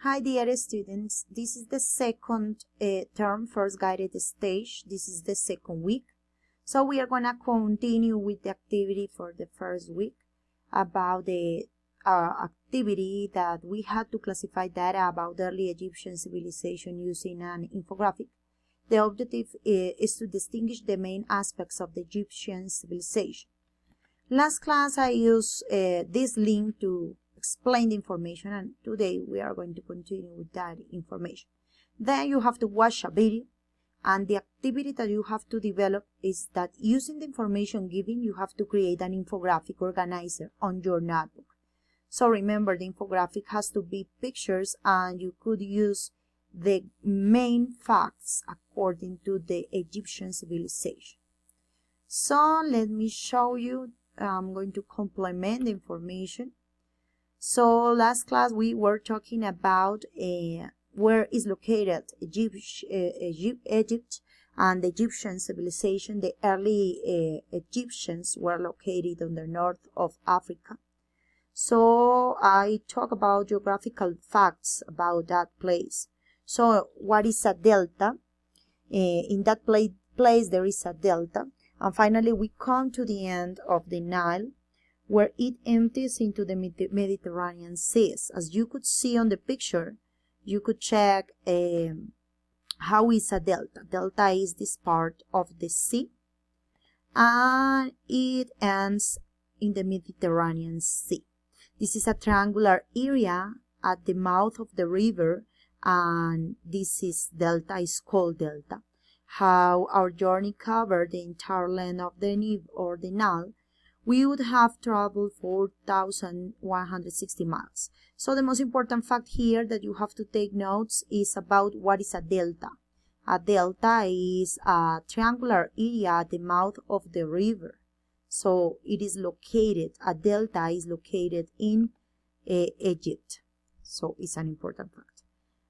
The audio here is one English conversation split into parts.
Hi dear students, this is the second term, first guided stage. This is the second week. So we are going to continue with the activity for the first week about the activity that we had to classify data about early Egyptian civilization using an infographic. The objective is to distinguish the main aspects of the Egyptian civilization. Last class I used this link to explain the information, and today we are going to continue with that information. Then you have to watch a video, and the activity that you have to develop is that using the information given, you have to create an infographic organizer on your notebook. So remember, the infographic has to be pictures, and you could use the main facts according to the Egyptian civilization. So let me show you. I'm going to complement the information. So last class we were talking about where is located Egypt and the Egyptian civilization. The early Egyptians were located on the north of Africa. So I talk about geographical facts about that place. So what is a delta? In that place there is a delta. And finally we come to the end of the Nile, where it empties into the Mediterranean seas. As you could see on the picture, you could check how is a delta. Delta is this part of the sea, and it ends in the Mediterranean Sea. This is a triangular area at the mouth of the river, and this is delta, is called delta. How our journey covered the entire length of the Nile, we would have traveled 4,160 miles. So the most important fact here that you have to take notes is about what is a delta. A delta is a triangular area at the mouth of the river. So it is located, a delta is located in Egypt. So it's an important fact.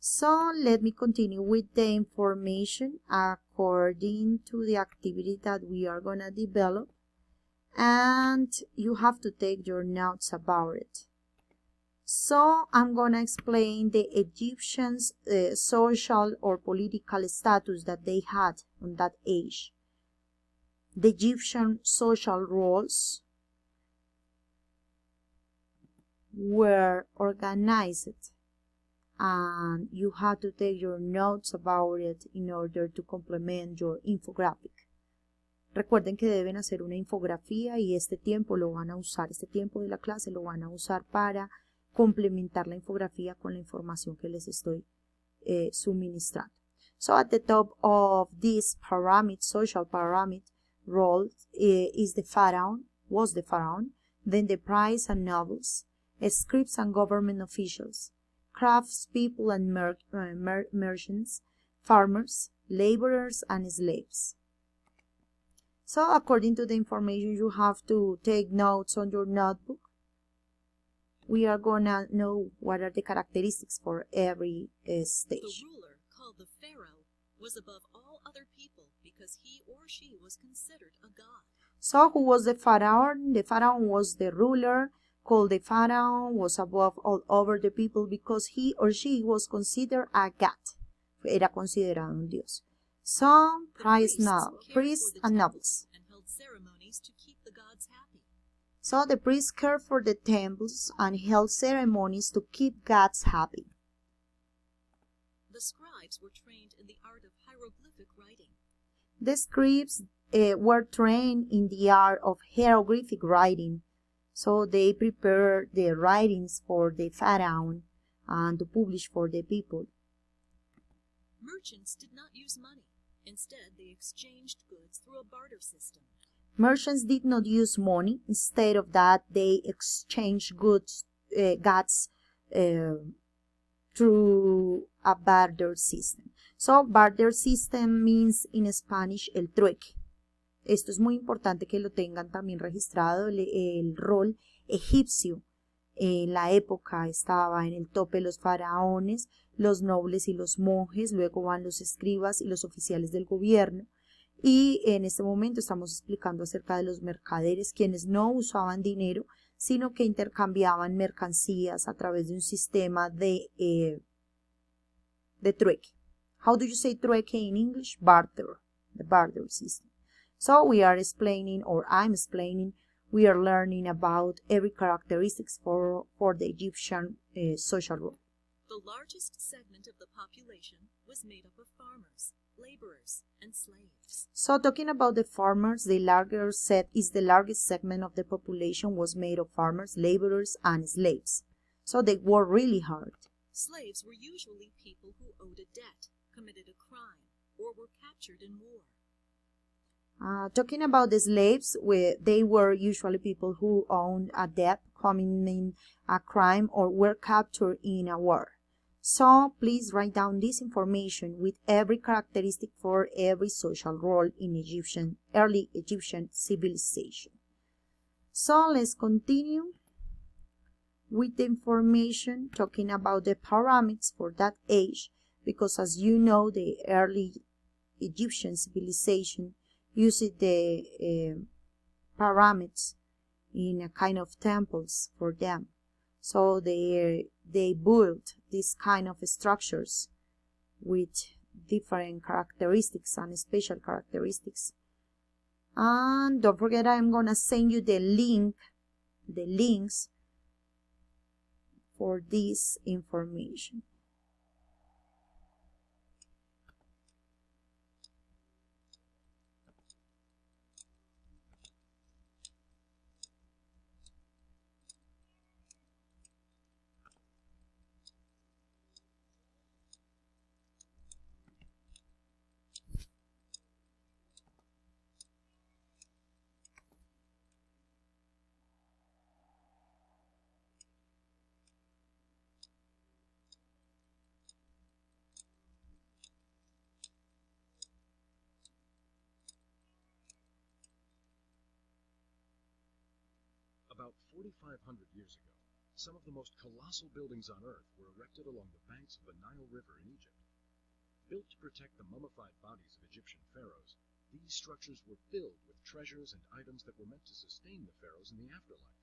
So let me continue with the information according to the activity that we are going to develop. And you have to take your notes about it. So I'm going to explain the Egyptians' social or political status that they had on that age. The Egyptian social roles were organized, and you have to take your notes about it in order to complement your infographic. Recuerden que deben hacer una infografía y este tiempo lo van a usar, este tiempo de la clase lo van a usar para complementar la infografía con la información que les estoy suministrando. So at the top of this pyramid, social pyramid role is the pharaoh, was the pharaoh, then the priests and nobles, scribes and government officials, craftspeople and merchants, farmers, laborers and slaves. So according to the information, you have to take notes on your notebook. We are going to know what are the characteristics for every stage. The ruler, called the pharaoh, was above all other people because he or she was considered a god. So who was the pharaoh? The pharaoh was the ruler, called the pharaoh, was above all other the people because he or she was considered a god. Era considerado un dios. So priests and nobles. And held ceremonies to keep the gods happy. So the priests cared for the temples and held ceremonies to keep gods happy. The scribes were trained in the art of hieroglyphic writing. The scribes were trained in the art of hieroglyphic writing. So they prepared the writings for the pharaoh and to publish for the people. Merchants did not use money. Instead, they exchanged goods through a barter system. Merchants did not use money. Instead of that, they exchanged goods through a barter system. So, barter system means in Spanish el trueque. Esto es muy importante que lo tengan también registrado. El rol egipcio en la época estaba en el tope los faraones, los nobles y los monjes, luego van los escribas y los oficiales del gobierno, y en este momento estamos explicando acerca de los mercaderes, quienes no usaban dinero, sino que intercambiaban mercancías a través de un sistema de the trueque. How do you say trueque in English? Barter, the barter system. So we are explaining, or I'm explaining, we are learning about every characteristics for the Egyptian social role. The largest segment of the population was made up of farmers, laborers, and slaves. So talking about the farmers, the largest segment of the population was made of farmers, laborers, and slaves. So they worked really hard. Slaves were usually people who owed a debt, committed a crime, or were captured in war. Talking about the slaves, they were usually people who owned a debt, committing a crime, or were captured in a war. So please write down this information with every characteristic for every social role in early Egyptian civilization. So let's continue with the information talking about the pyramids for that age, because as you know, the early Egyptian civilization used the pyramids in a kind of temples for them. So they built these kind of structures with different characteristics and special characteristics. And don't forget, I'm gonna send you the links for this information. About 4,500 years ago, some of the most colossal buildings on Earth were erected along the banks of the Nile River in Egypt. Built to protect the mummified bodies of Egyptian pharaohs, these structures were filled with treasures and items that were meant to sustain the pharaohs in the afterlife.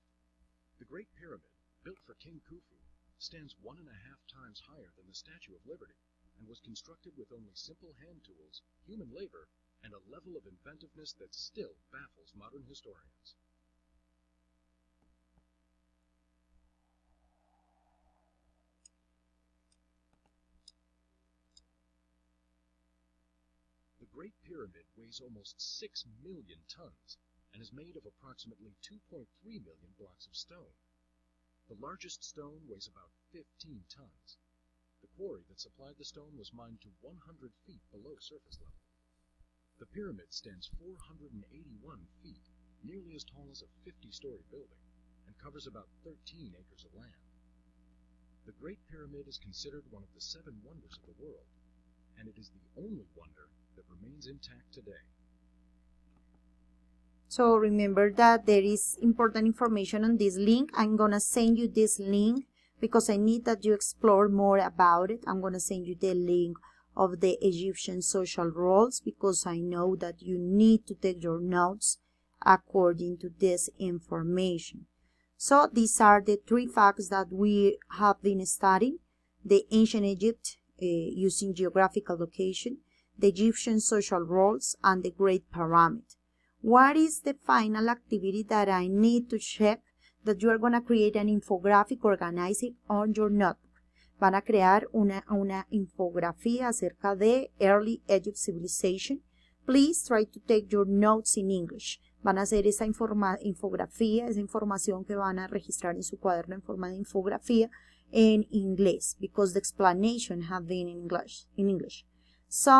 The Great Pyramid, built for King Khufu, stands 1.5 times higher than the Statue of Liberty and was constructed with only simple hand tools, human labor, and a level of inventiveness that still baffles modern historians. The Great Pyramid weighs almost 6 million tons and is made of approximately 2.3 million blocks of stone. The largest stone weighs about 15 tons. The quarry that supplied the stone was mined to 100 feet below surface level. The pyramid stands 481 feet, nearly as tall as a 50-story building, and covers about 13 acres of land. The Great Pyramid is considered one of the 7 wonders of the world, and it is the only wonder that remains intact today. So remember that there is important information on this link. I'm gonna send you this link because I need that you explore more about it. I'm gonna send you the link of the Egyptian social roles because I know that you need to take your notes according to this information. So these are the 3 facts that we have been studying: the ancient Egypt using geographical location, the Egyptian social roles, and the Great Pyramid. What is the final activity that I need to check? That you are going to create an infographic, organize it on your notebook. Van a crear una infografía acerca de Early Egypt Civilization. Please try to take your notes in English. Van a hacer esa infografía, esa información que van a registrar en su cuaderno en forma de infografía en inglés, because the explanation have been in English. So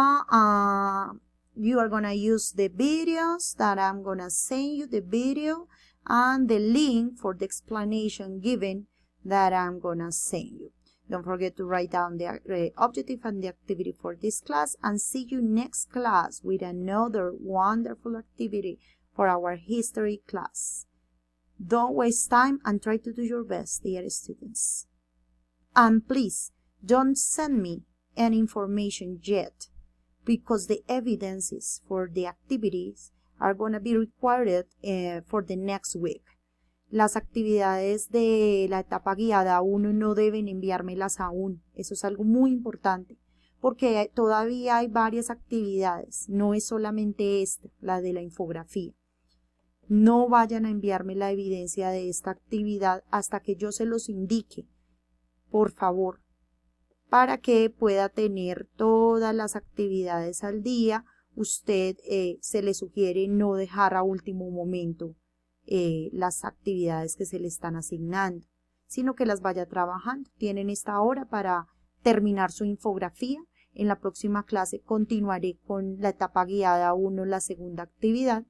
you are gonna use the videos that I'm gonna send you, the video and the link for the explanation given that I'm gonna send you. Don't forget to write down the objective and the activity for this class, and see you next class with another wonderful activity for our history class. Don't waste time and try to do your best, dear students. And please don't send me any information yet, because the evidences for the activities are going to be required for the next week. Las actividades de la etapa guiada 1 no deben enviármelas aún. Eso es algo muy importante, porque todavía hay varias actividades, no es solamente esta, la de la infografía. No vayan a enviarme la evidencia de esta actividad hasta que yo se los indique, por favor, para que pueda tener todas las actividades al día. Usted se le sugiere no dejar a último momento las actividades que se le están asignando, sino que las vaya trabajando. Tienen esta hora para terminar su infografía. En la próxima clase continuaré con la etapa guiada 1, la segunda actividad.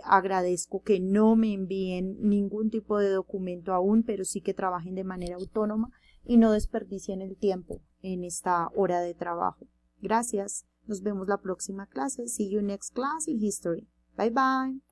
Agradezco que no me envíen ningún tipo de documento aún, pero sí que trabajen de manera autónoma y no desperdicien el tiempo en esta hora de trabajo. Gracias. Nos vemos la próxima clase. See you next class in history. Bye bye.